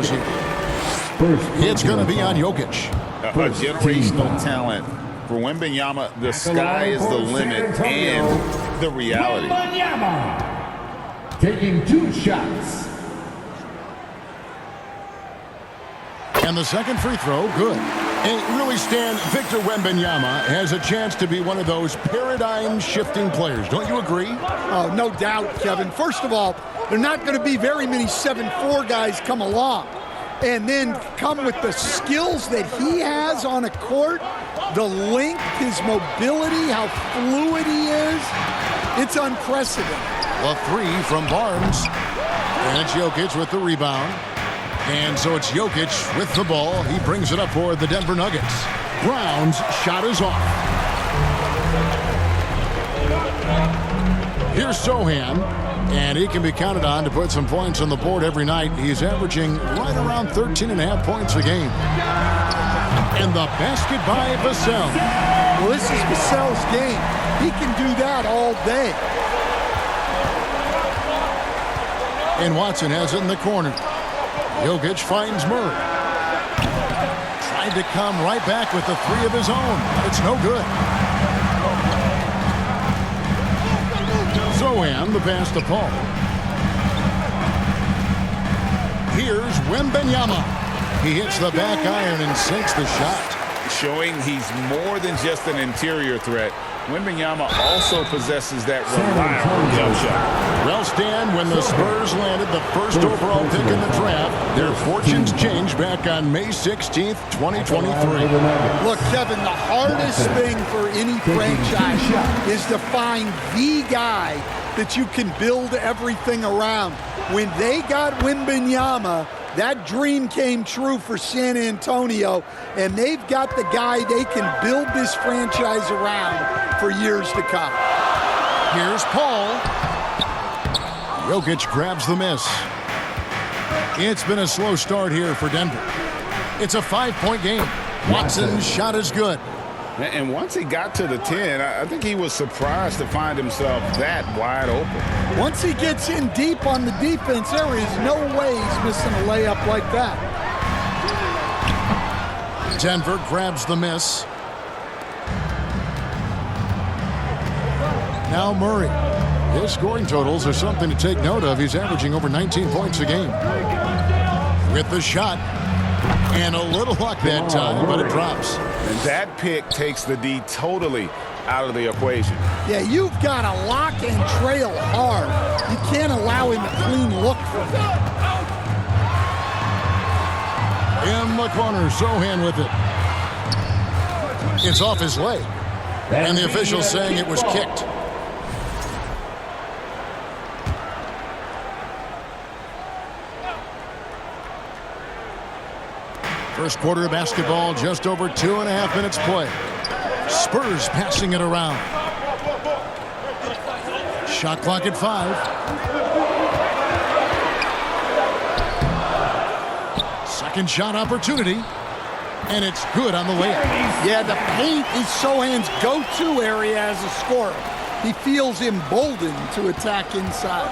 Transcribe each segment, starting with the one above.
goes here. It's going to be on Jokic. A generational talent. For Wembanyama, the sky is the limit and the reality. Wembanyama taking 2 shots. And the second free throw, good. And really, Stan, Victor Wembanyama has a chance to be one of those paradigm-shifting players. Don't you agree? Oh, no doubt, Kevin. First of all, there are not going to be very many 7'4" guys come along. And then come with the skills that he has on a court, the length, his mobility, how fluid he is. It's unprecedented. A 3 from Barnes. And it's Jokic with the rebound. And so it's Jokic with the ball. He brings it up for the Denver Nuggets. Brown's shot is off. Here's Sohan. And he can be counted on to put some points on the board every night. He's averaging right around 13.5 points a game. And the basket by Vassell. Well, this is Vassell's game. He can do that all day. And Watson has it in the corner. Jokic finds Murray. Tried to come right back with the 3 of his own. It's no good. Sohan, the pass to Paul. Here's Wembanyama. He hits the back iron and sinks the shot. Showing he's more than just an interior threat. Wembanyama also possesses that reliable jump shot. Well, Stan, when the Spurs landed the first overall pick in the draft, their fortunes changed back on May 16th, 2023. Look, Kevin, the hardest thing for any franchise is to find the guy that you can build everything around. When they got Wembanyama, that dream came true for San Antonio, and they've got the guy they can build this franchise around for years to come. Here's Paul. Jokic grabs the miss. It's been a slow start here for Denver. It's a 5-point game. Watson's shot is good. And once he got to the 10, I think he was surprised to find himself that wide open. Once he gets in deep on the defense, there is no way he's missing a layup like that. Denver grabs the miss. Now Murray. His scoring totals are something to take note of. He's averaging over 19 points a game. With the shot. And a little luck that time, but it drops. And that pick takes the D totally out of the equation. Yeah, you've got to lock and trail hard. You can't allow him a clean look from that. In the corner, Sohan with it. It's off his leg. And the official saying it was kicked. First quarter of basketball, just over 2.5 minutes play. Spurs passing it around. Shot clock at 5. Second shot opportunity. And it's good on the layup. Yeah, the paint is Sohan's go-to area as a scorer. He feels emboldened to attack inside.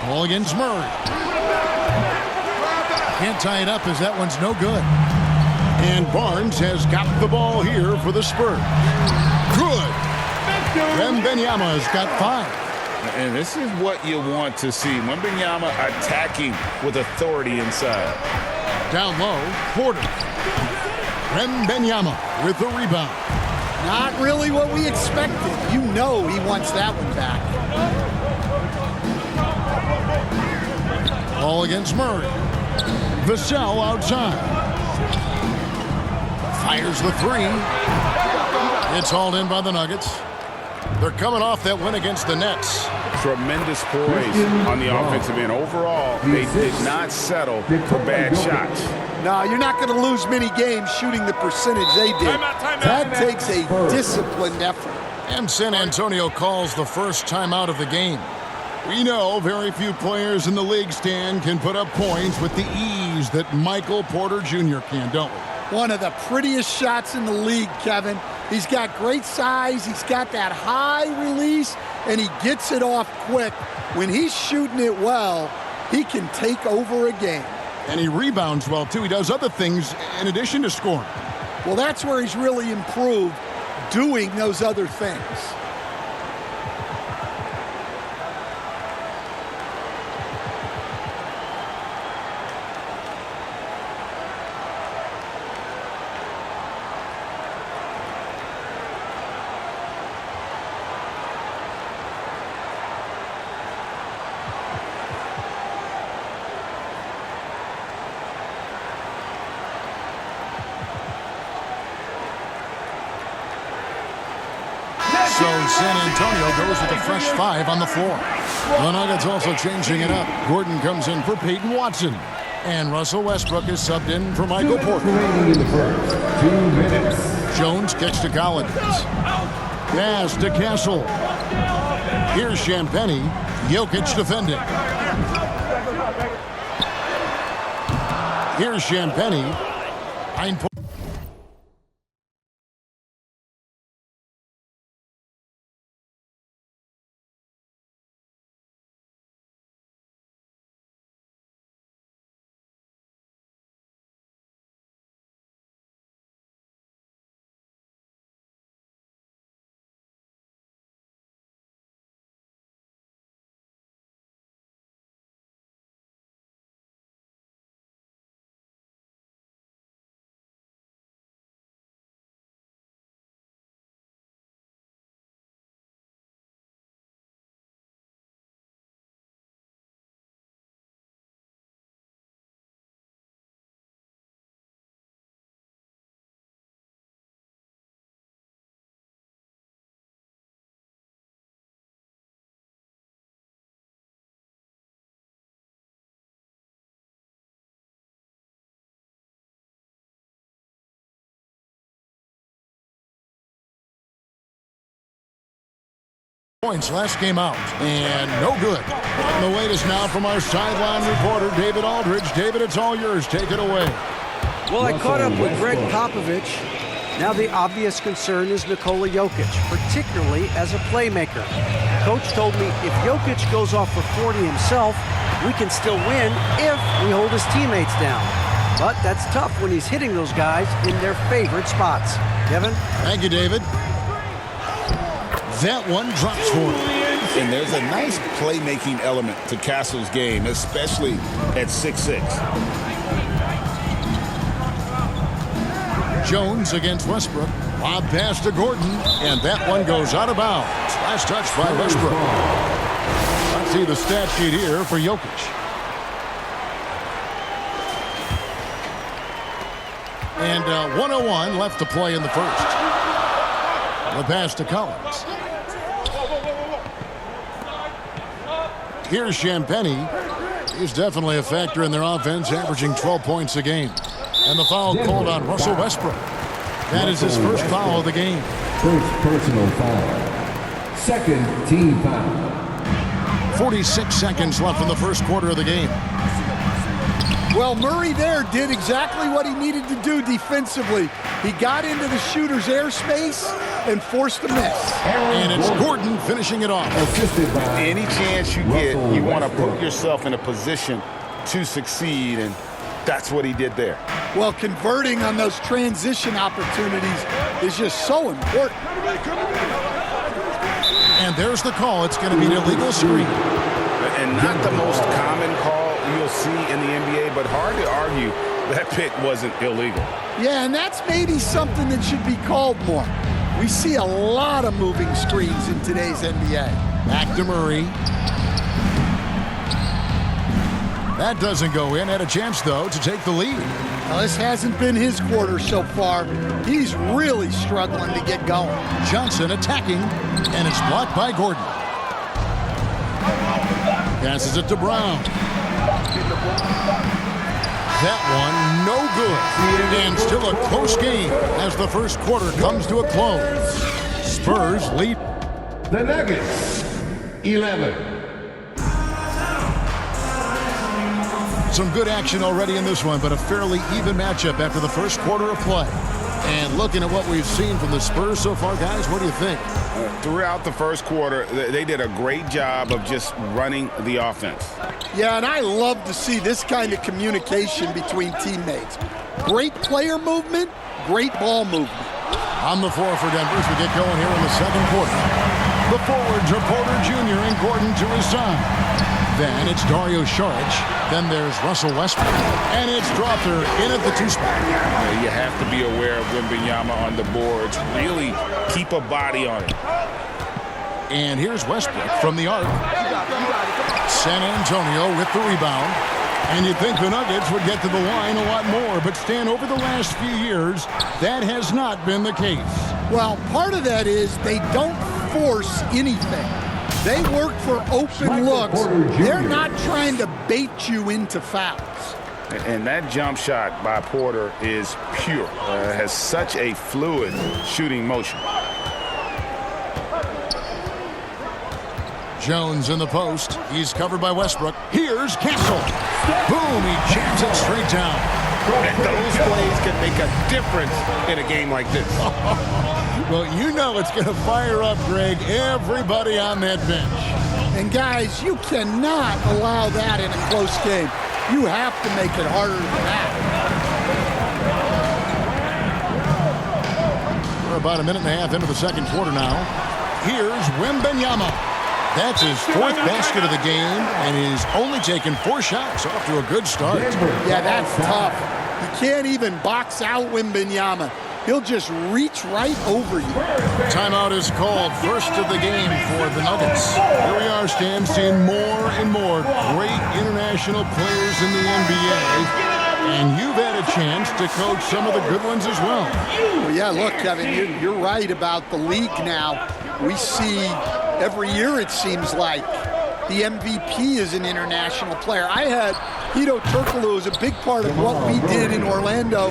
Ball against Murray. Can't tie it up as that one's no good. And Barnes has got the ball here for the Spurs. Good. Wembanyama's got 5. And this is what you want to see. Wembanyama attacking with authority inside. Down low, Porter. Wembanyama with the rebound. Not really what we expected. You know he wants that one back. Ball against Murray. Vassell outside. Fires the 3. It's hauled in by the Nuggets. They're coming off that win against the Nets. Tremendous poise on the offensive end. Overall, they did not settle for bad shots. No, you're not going to lose many games shooting the percentage they did. That takes a disciplined effort. And San Antonio calls the first timeout of the game. We know very few players in the league, Stan, can put up points with the ease that Michael Porter Jr. can, don't we? One of the prettiest shots in the league, Kevin. He's got great size. He's got that high release. and he gets it off quick. When he's shooting it well, he can take over a game. And he rebounds well, too. He does other things in addition to scoring. Well, that's where he's really improved, doing those other things. So San Antonio goes with a fresh 5 on the floor. The Nuggets also changing it up. Gordon comes in for Peyton Watson. And Russell Westbrook is subbed in for Michael Porter. Remaining in the first. 2 minutes. Jones kicks to Collins. Pass to Castle. Here's Champagnie. Jokic defending. Here's Champagnie. 9 points. Points last game out, and no good. The latest now from our sideline reporter, David Aldridge. David, it's all yours. Take it away. Well, I caught up with Greg Popovich. Now the obvious concern is Nikola Jokic, particularly as a playmaker. Coach told me if Jokic goes off for 40 himself, we can still win if we hold his teammates down. But that's tough when he's hitting those guys in their favorite spots. Kevin? Thank you, David. That one drops for him. And there's a nice playmaking element to Castle's game, especially at 6'6". Jones against Westbrook. Lob pass to Gordon, and that one goes out of bounds. Last touch by Westbrook. Let's see the stat sheet here for Jokic. And 1:01 left to play in the first. The pass to Collins. Here's Champagnie. He's definitely a factor in their offense, averaging 12 points a game. And the foul called on Russell Westbrook. That is his first foul of the game. First personal foul. Second team foul. 46 seconds left in the first quarter of the game. Well, Murray there did exactly what he needed to do defensively. He got into the shooter's airspace and forced a miss. And it's Gordon finishing it off. Assisted by Any chance you get, you want to put yourself in a position to succeed, and that's what he did there. Well, converting on those transition opportunities is just so important. And there's the call. It's going to be an illegal screen. And not the most common call you'll see in the NBA, but hard to argue that pick wasn't illegal. Yeah, and that's maybe something that should be called more. We see a lot of moving screens in today's NBA. Back to Murray. That doesn't go in. Had a chance, though, to take the lead. Now, this hasn't been his quarter so far. He's really struggling to get going. Johnson attacking, and it's blocked by Gordon. Passes it to Brown. That one, no good. And still a close game as the first quarter comes to a close. Spurs lead. the Nuggets, 11. Some good action already in this one, but a fairly even matchup after the first quarter of play. And looking at what we've seen from the Spurs so far, guys, what do you think? Throughout the first quarter, they did a great job of just running the offense. Yeah, and I love to see this kind of communication between teammates. Great player movement, great ball movement. On the floor for Denver as we get going here in the second quarter. The forwards are Porter Jr. and Gordon to his side. Then it's Dario Saric. Then there's Russell Westbrook. And it's Dropper in at the 2 spot. You have to be aware of Wembanyama on the boards. Really keep a body on it. And here's Westbrook from the arc. SanAntonio with the rebound. And you'd think the Nuggets would get to the line a lot more, but Stan, over the last few years, that has not been the case. Well, part of that is they don't force anything. They work for open looks. They're not trying to bait you into fouls. And that jump shot by Porter is pure. Has such a fluid shooting motion. Jones in the post. He's covered by Westbrook. Here's Castle. Boom, he jams it straight down. And those plays can make a difference in a game like this. Well, you know it's going to fire up, Greg, everybody on that bench. And guys, you cannot allow that in a close game. You have to make it harder than that. We're about a minute and a half into the second quarter now. Here's Wembanyama. That's his 4th basket of the game, and he's only taken 4 shots. Off to a good start. Yeah, that's tough. You can't even box out Wembanyama. He'll just reach right over you. Timeout is called. First of the game for the Nuggets. Here we are, Stan, seeing more and more great international players in the NBA. And you've had a chance to coach some of the good ones as well. Well, yeah, look, Kevin, you're right about the league now. We see every year, it seems like, the MVP is an international player. I had Hito Turkoglu, who was a big part of what we did in Orlando,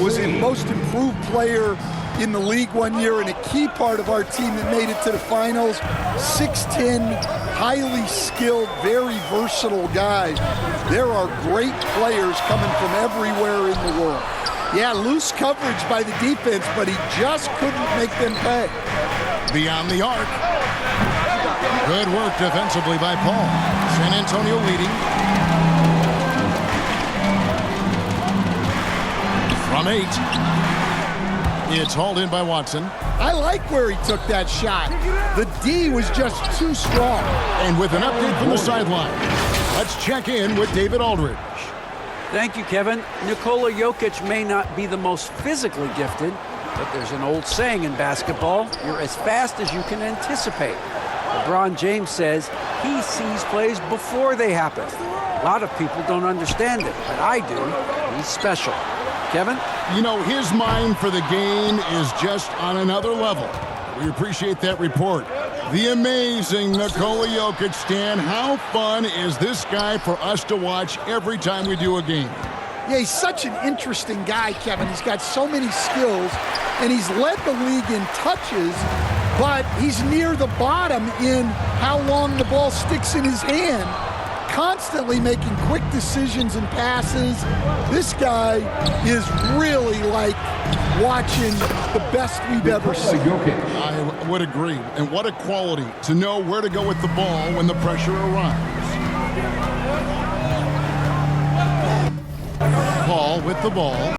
was the most improved player in the league one year and a key part of our team that made it to the finals. 6'10", highly skilled, very versatile guy. There are great players coming from everywhere in the world. Yeah, loose coverage by the defense, but he just couldn't make them pay. Beyond the arc. Good work defensively by Paul. SanAntonio leading. From 8. It's hauled in by Watson. I like where he took that shot. The D was just too strong. And with an update from the sideline, let's check in with David Aldridge. Thank you, Kevin. Nikola Jokic may not be the most physically gifted, but there's an old saying in basketball, you're as fast as you can anticipate. LeBron James says he sees plays before they happen. A lot of people don't understand it, but I do. He's special. Kevin? You know, his mind for the game is just on another level. We appreciate that report. The amazing Nikola Jokic, Stan. How fun is this guy for us to watch every time we do a game? Yeah, he's such an interesting guy, Kevin. He's got so many skills, and he's led the league in touches, but he's near the bottom in how long the ball sticks in his hand, constantly making quick decisions and passes. This guy is really like watching the best we've ever seen. I would agree. And what a quality to know where to go with the ball when the pressure arrives. Paul with the ball.